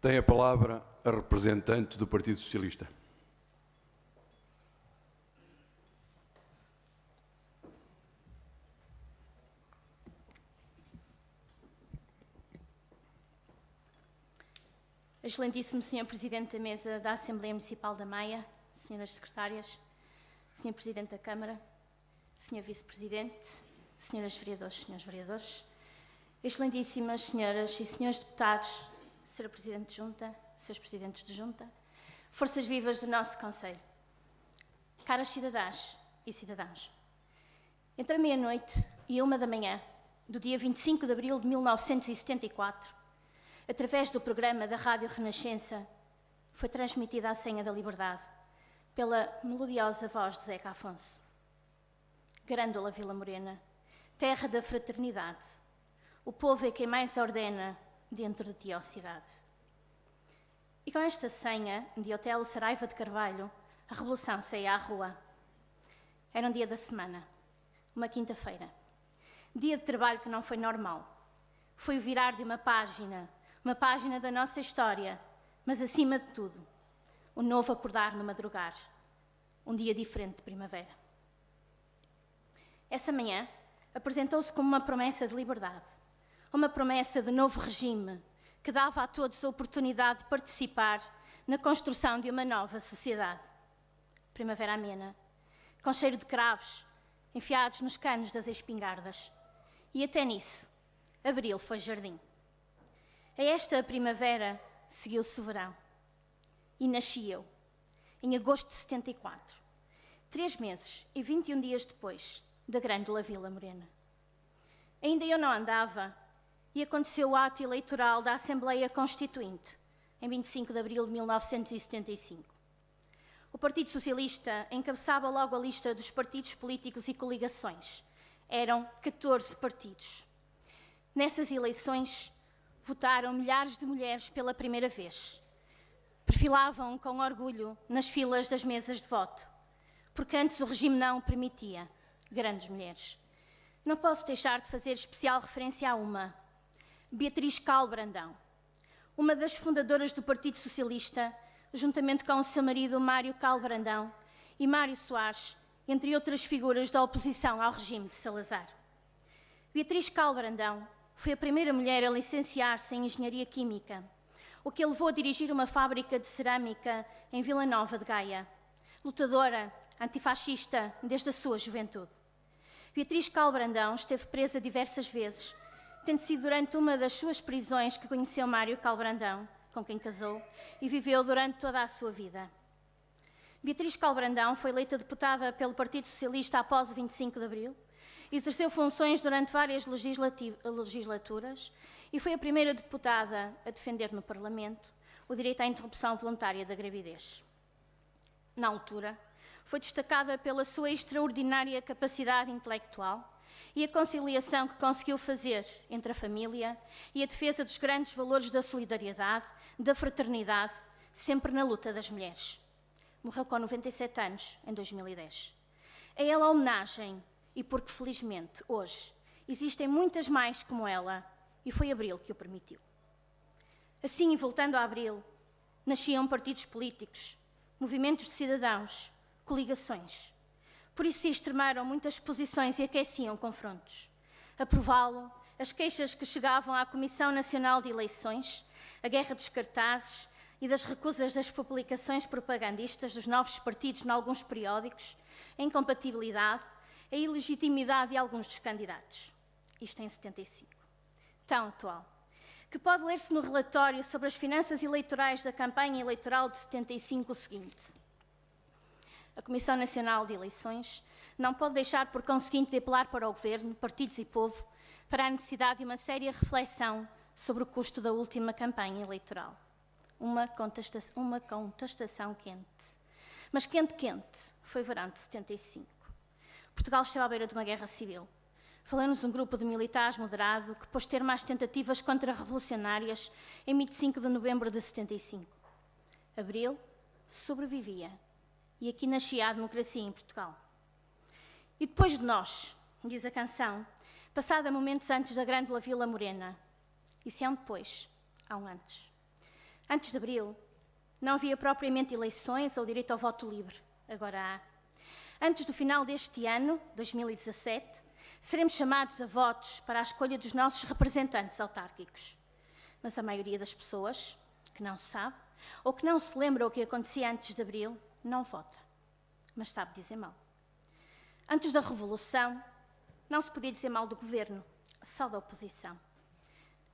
Tem a palavra a representante do Partido Socialista. Excelentíssimo Sr. Presidente da Mesa da Assembleia Municipal da Maia, Senhoras Secretárias, Sr. Presidente da Câmara, Sr. Vice-Presidente, Senhoras Vereadoras, Senhores Vereadores, Excelentíssimas Senhoras e Senhores Deputados, Sr. Presidente de Junta, Srs. Presidentes de Junta, Forças Vivas do nosso Conselho, caras cidadãs e cidadãos. Entre a meia-noite e a 1 da manhã do dia 25 de abril de 1974, através do programa da Rádio Renascença, foi transmitida a senha da liberdade pela melodiosa voz de Zeca Afonso. Grândola Vila Morena, terra da fraternidade, o povo é quem mais ordena dentro de ti, ó cidade. E com esta senha de Otelo Saraiva de Carvalho, a revolução saía à rua. Era um dia da semana, uma quinta-feira. Dia de trabalho que não foi normal. Foi o virar de uma página da nossa história, mas acima de tudo, o novo acordar no madrugar, um dia diferente de primavera. Essa manhã apresentou-se como uma promessa de liberdade, uma promessa de novo regime que dava a todos a oportunidade de participar na construção de uma nova sociedade. Primavera amena, com cheiro de cravos enfiados nos canos das espingardas. E até nisso, abril foi jardim. A esta primavera seguiu-se o verão. E nasci eu, em agosto de 74, 3 meses e 21 dias depois da Grândola Vila Morena. Ainda eu não andava e aconteceu o ato eleitoral da Assembleia Constituinte, em 25 de abril de 1975. O Partido Socialista encabeçava logo a lista dos partidos políticos e coligações. Eram 14 partidos. Nessas eleições, votaram milhares de mulheres pela primeira vez. Perfilavam com orgulho nas filas das mesas de voto, porque antes o regime não permitia grandes mulheres. Não posso deixar de fazer especial referência a uma, Beatriz Cal Brandão, uma das fundadoras do Partido Socialista, juntamente com o seu marido Mário Cal Brandão e Mário Soares, entre outras figuras da oposição ao regime de Salazar. Beatriz Cal Brandão foi a primeira mulher a licenciar-se em Engenharia Química, o que a levou a dirigir uma fábrica de cerâmica em Vila Nova de Gaia. Lutadora, antifascista desde a sua juventude. Beatriz Cal Brandão esteve presa diversas vezes, tendo sido durante uma das suas prisões que conheceu Mário Cal Brandão, com quem casou, e viveu durante toda a sua vida. Beatriz Cal Brandão foi eleita deputada pelo Partido Socialista após o 25 de abril, exerceu funções durante várias legislaturas e foi a primeira deputada a defender no Parlamento o direito à interrupção voluntária da gravidez. Na altura, foi destacada pela sua extraordinária capacidade intelectual e a conciliação que conseguiu fazer entre a família e a defesa dos grandes valores da solidariedade, da fraternidade, sempre na luta das mulheres. Morreu com 97 anos, em 2010. A ela a homenagem, e porque, felizmente, hoje, existem muitas mais como ela, e foi Abril que o permitiu. Assim, e voltando a Abril, nasciam partidos políticos, movimentos de cidadãos, coligações. Por isso se extremaram muitas posições e aqueciam confrontos. Aprová-lo, as queixas que chegavam à Comissão Nacional de Eleições, a guerra dos cartazes e das recusas das publicações propagandistas dos novos partidos em alguns periódicos, a incompatibilidade, a ilegitimidade de alguns dos candidatos. Isto em 75. Tão atual, que pode ler-se no relatório sobre as finanças eleitorais da campanha eleitoral de 75 o seguinte: a Comissão Nacional de Eleições não pode deixar, por conseguinte, de apelar para o Governo, partidos e povo, para a necessidade de uma séria reflexão sobre o custo da última campanha eleitoral. Uma contestação quente. Mas quente, foi verão de 75. Portugal esteve à beira de uma guerra civil. Falou-nos um grupo de militares moderado que pôs termo às tentativas contra-revolucionárias em 25 de novembro de 75. Abril sobrevivia. E aqui nascia a democracia em Portugal. E depois de nós, diz a canção, passada momentos antes da Grândola Vila Morena. E se há um depois, há um antes. Antes de abril, não havia propriamente eleições ou direito ao voto livre. Agora há. Antes do final deste ano, 2017, seremos chamados a votos para a escolha dos nossos representantes autárquicos. Mas a maioria das pessoas que não sabe ou que não se lembra o que acontecia antes de abril, não vota, mas sabe dizer mal. Antes da Revolução, não se podia dizer mal do governo, só da oposição.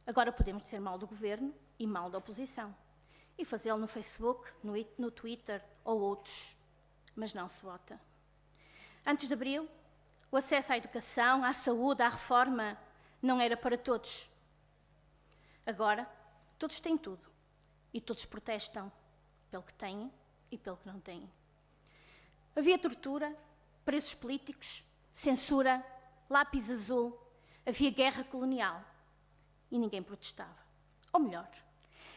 Agora podemos dizer mal do governo e mal da oposição. E fazê-lo no Facebook, no Twitter ou outros. Mas não se vota. Antes de abril, o acesso à educação, à saúde, à reforma, não era para todos. Agora, todos têm tudo. E todos protestam pelo que têm e pelo que não têm. Havia tortura, presos políticos, censura, lápis azul, havia guerra colonial. E ninguém protestava. Ou melhor,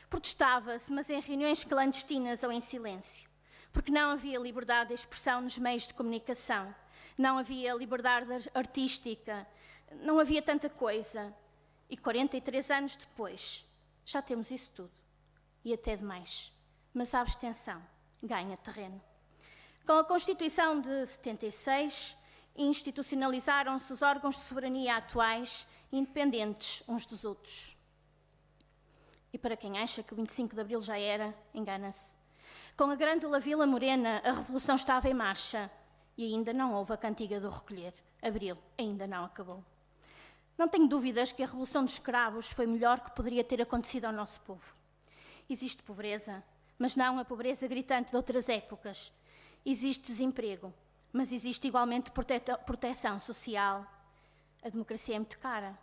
protestava-se, mas em reuniões clandestinas ou em silêncio, porque não havia liberdade de expressão nos meios de comunicação, não havia liberdade artística, não havia tanta coisa. E 43 anos depois, já temos isso tudo. E até demais. Mas a abstenção ganha terreno. Com a Constituição de 76, institucionalizaram-se os órgãos de soberania atuais, independentes uns dos outros. E para quem acha que o 25 de Abril já era, engana-se. Com a Grândola Vila Morena, a Revolução estava em marcha e ainda não houve a cantiga do recolher. Abril ainda não acabou. Não tenho dúvidas que a Revolução dos Escravos foi melhor que poderia ter acontecido ao nosso povo. Existe pobreza, mas não a pobreza gritante de outras épocas. Existe desemprego, mas existe igualmente proteção social. A democracia é muito cara,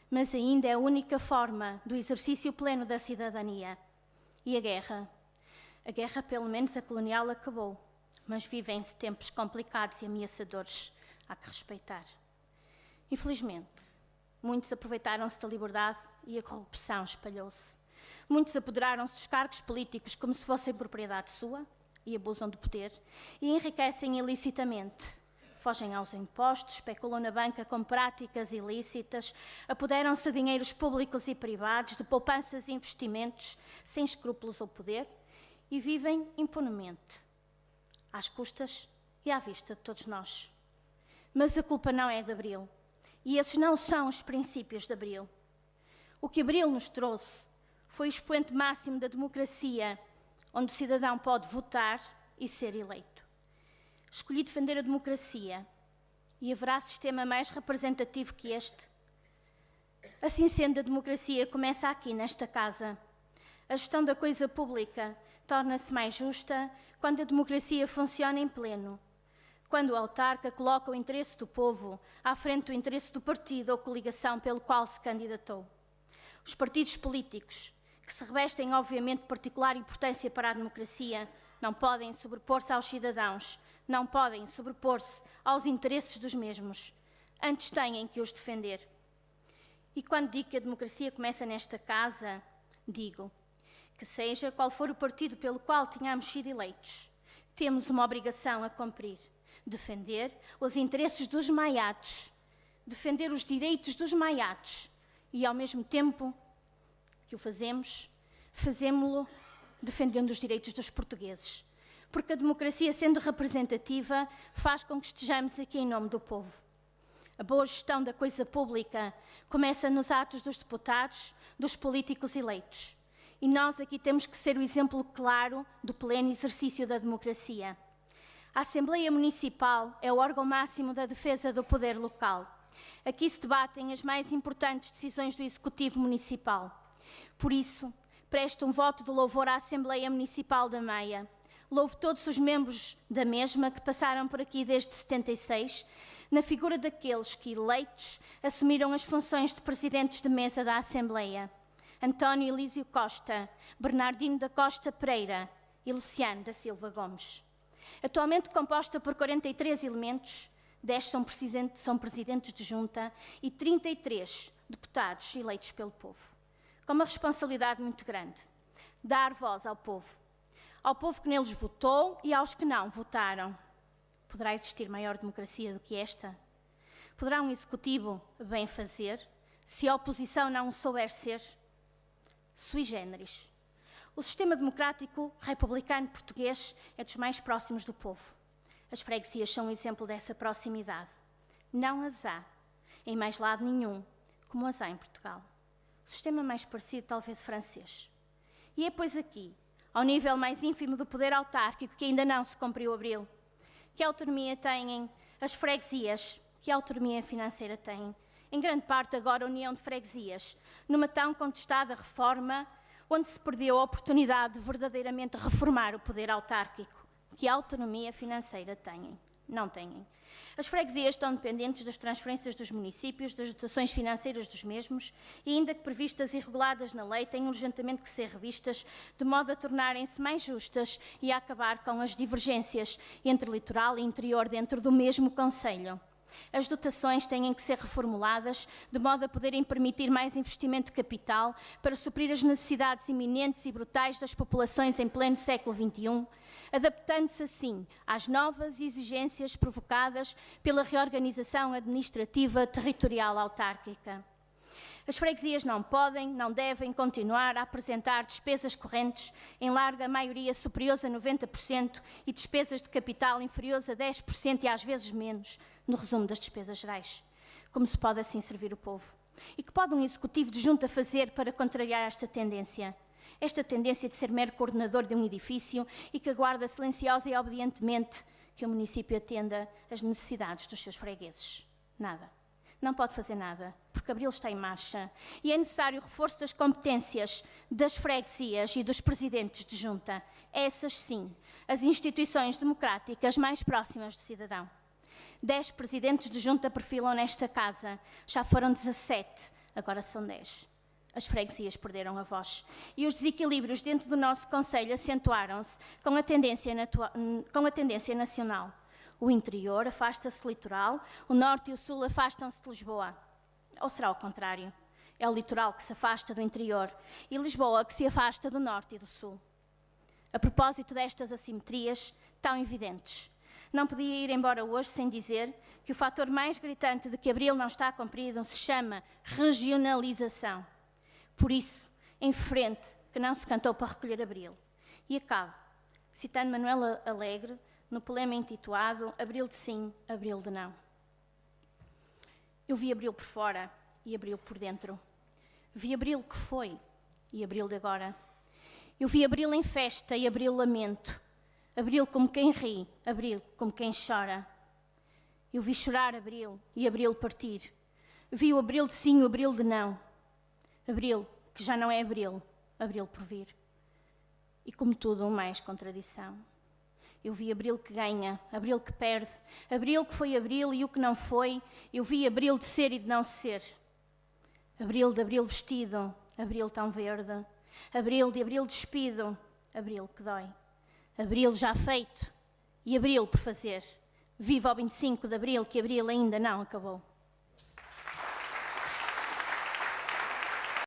mas ainda é a única forma do exercício pleno da cidadania. E a guerra? A guerra, pelo menos a colonial, acabou, mas vivem-se tempos complicados e ameaçadores. Há que respeitar. Infelizmente, muitos aproveitaram-se da liberdade e a corrupção espalhou-se. Muitos apoderaram-se dos cargos políticos como se fossem propriedade sua e abusam do poder e enriquecem ilicitamente. Fogem aos impostos, especulam na banca com práticas ilícitas, apoderam-se de dinheiros públicos e privados, de poupanças e investimentos, sem escrúpulos ou poder, e vivem impunemente, às custas e à vista de todos nós. Mas a culpa não é de Abril, e esses não são os princípios de Abril. O que Abril nos trouxe foi o expoente máximo da democracia, onde o cidadão pode votar e ser eleito. Escolhi defender a democracia e haverá sistema mais representativo que este? Assim sendo, a democracia começa aqui, nesta casa. A gestão da coisa pública torna-se mais justa quando a democracia funciona em pleno. Quando o autarca coloca o interesse do povo à frente do interesse do partido ou coligação pelo qual se candidatou. Os partidos políticos, que se revestem obviamente de particular importância para a democracia, não podem sobrepor-se aos cidadãos, não podem sobrepor-se aos interesses dos mesmos. Antes têm que os defender. E quando digo que a democracia começa nesta casa, digo que seja qual for o partido pelo qual tenhamos sido eleitos, temos uma obrigação a cumprir. Defender os interesses dos maiatos, defender os direitos dos maiatos e, ao mesmo tempo que o fazemos, fazemo-lo defendendo os direitos dos portugueses. Porque a democracia, sendo representativa, faz com que estejamos aqui em nome do povo. A boa gestão da coisa pública começa nos atos dos deputados, dos políticos eleitos. E nós aqui temos que ser o exemplo claro do pleno exercício da democracia. A Assembleia Municipal é o órgão máximo da defesa do poder local. Aqui se debatem as mais importantes decisões do Executivo Municipal. Por isso, presto um voto de louvor à Assembleia Municipal da Meia. Louvo todos os membros da mesma que passaram por aqui desde 76, na figura daqueles que, eleitos, assumiram as funções de presidentes de mesa da Assembleia. António Elísio Costa, Bernardino da Costa Pereira e Luciano da Silva Gomes. Atualmente composta por 43 elementos, 10 são presidentes de junta e 33 deputados eleitos pelo povo. Com uma responsabilidade muito grande, dar voz ao povo que neles votou e aos que não votaram. Poderá existir maior democracia do que esta? Poderá um executivo bem fazer, se a oposição não o souber ser? Sui generis. O sistema democrático republicano português é dos mais próximos do povo. As freguesias são um exemplo dessa proximidade. Não as há em mais lado nenhum, como as há em Portugal. O sistema mais parecido, talvez, francês. E é, pois, aqui, ao nível mais ínfimo do poder autárquico, que ainda não se cumpriu abril, que autonomia têm as freguesias, que autonomia financeira têm, em grande parte agora a União de Freguesias, numa tão contestada reforma, onde se perdeu a oportunidade de verdadeiramente reformar o poder autárquico, que autonomia financeira têm. Não têm. As freguesias estão dependentes das transferências dos municípios, das dotações financeiras dos mesmos, e ainda que previstas e reguladas na lei, têm urgentemente que ser revistas, de modo a tornarem-se mais justas e a acabar com as divergências entre litoral e interior dentro do mesmo concelho. As dotações têm que ser reformuladas de modo a poderem permitir mais investimento de capital para suprir as necessidades iminentes e brutais das populações em pleno século XXI, adaptando-se assim às novas exigências provocadas pela reorganização administrativa territorial autárquica. As freguesias não podem, não devem continuar a apresentar despesas correntes em larga maioria superiores a 90% e despesas de capital inferiores a 10% e às vezes menos, no resumo das despesas gerais. Como se pode assim servir o povo? E que pode um executivo de junta fazer para contrariar esta tendência? Esta tendência de ser mero coordenador de um edifício e que aguarda silenciosa e obedientemente que o município atenda às necessidades dos seus fregueses? Nada. Não pode fazer nada, porque Abril está em marcha e é necessário o reforço das competências das freguesias e dos presidentes de junta. Essas, sim, as instituições democráticas mais próximas do cidadão. 10 presidentes de junta perfilam nesta casa, já foram 17, agora são 10. As freguesias perderam a voz e os desequilíbrios dentro do nosso concelho acentuaram-se com a tendência nacional. O interior afasta-se do litoral, o norte e o sul afastam-se de Lisboa. Ou será o contrário? É o litoral que se afasta do interior e Lisboa que se afasta do norte e do sul. A propósito destas assimetrias tão evidentes, não podia ir embora hoje sem dizer que o fator mais gritante de que Abril não está cumprido se chama regionalização. Por isso, em frente, que não se cantou para recolher Abril. E acabo, citando Manuel Alegre, no poema intitulado Abril de sim, Abril de não. Eu vi Abril por fora e Abril por dentro. Vi Abril que foi e Abril de agora. Eu vi Abril em festa e Abril lamento. Abril como quem ri, Abril como quem chora. Eu vi chorar Abril e Abril partir. Vi o Abril de sim, o Abril de não. Abril que já não é Abril, Abril por vir. E como tudo, mais contradição. Eu vi Abril que ganha, Abril que perde, Abril que foi Abril e o que não foi, eu vi Abril de ser e de não ser. Abril de Abril vestido, Abril tão verde, Abril de Abril despido, Abril que dói. Abril já feito e Abril por fazer. Viva o 25 de Abril que Abril ainda não acabou.